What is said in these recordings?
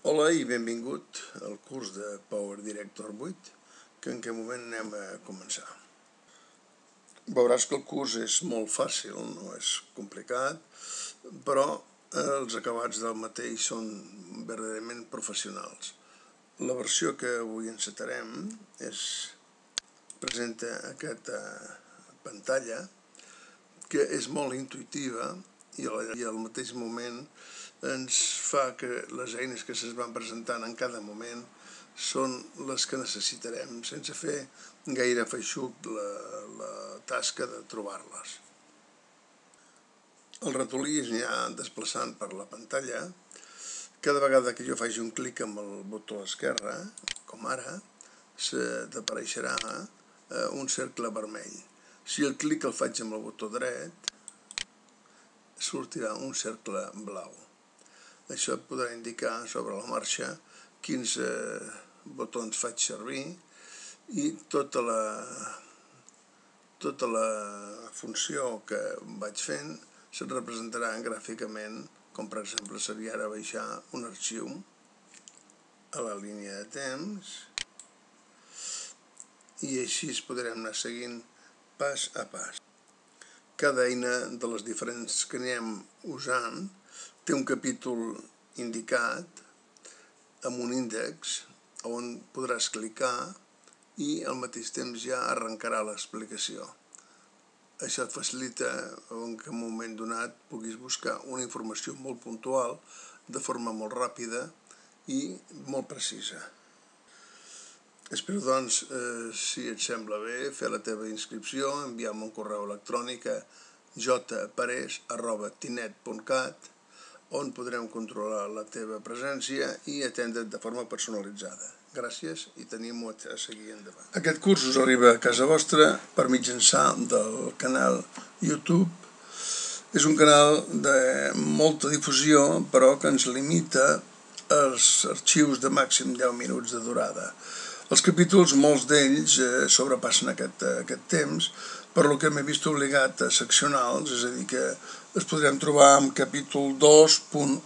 Hola i benvingut al curs de Power Director 8, que en aquest moment anem a començar. Veuràs que el curs és molt fàcil, no és complicat, però els acabats del mateix són verdaderament professionals. La versió que avui encetarem presenta aquesta pantalla que és molt intuïtiva i al mateix moment ens fa que les eines que se'ns van presentant en cada moment són les que necessitarem, sense fer gaire feixuc la tasca de trobar-les. El ratolí es anirà desplaçant per la pantalla. Cada vegada que jo faci un clic amb el botó esquerre, com ara, apareixerà un cercle vermell. Si el clic el faig amb el botó dret, sortirà un cercle blau. Això et podrà indicar sobre la marxa quins botons faig servir i tota la funció que vaig fent se't representarà gràficament, com per exemple seria ara baixar un arxiu a la línia de temps i així es podrem anar seguint pas a pas. Cada eina de les diferents que anem usant té un capítol indicat amb un índex on podràs clicar i al mateix temps ja arrencarà l'explicació. Això et facilita que en un moment donat puguis buscar una informació molt puntual de forma molt ràpida i molt precisa. Espero, doncs, si et sembla bé, fer la teva inscripció, enviar-me un correu electrònic a jpares@tinet.cat, on podrem controlar la teva presència i atendre't de forma personalitzada. Gràcies i tenim-ho a seguir endavant. Aquest curs us arriba a casa vostra per mitjançar del canal YouTube. És un canal de molta difusió, però que ens limita els arxius de màxim 10 minuts de durada. Els capítols, molts d'ells, sobrepassen aquest temps, per lo que m'he vist obligat a seccionar-los, és a dir, que els podrem trobar en capítol 2.1,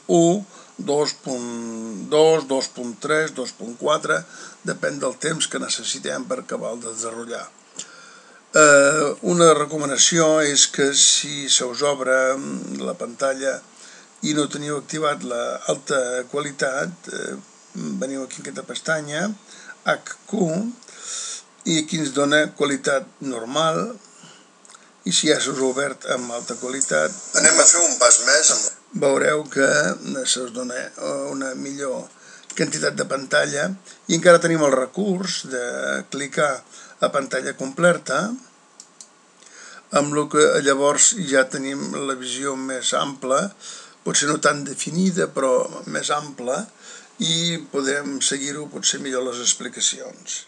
2.2, 2.3, 2.4, depèn del temps que necessitem per acabar de desenvolupar. Una recomanació és que si se us obre la pantalla i no teniu activat l'alta qualitat, veniu aquí en aquesta pestanya, HQ, i aquí ens dona qualitat normal, i si ja s'us ha obert amb alta qualitat, anem a fer un pas més. Veureu que se'ns dona una millor quantitat de pantalla i encara tenim el recurs de clicar a pantalla completa, amb el que llavors ja tenim la visió més ampla, potser no tan definida però més ampla, i podem seguir-ho potser millor les explicacions.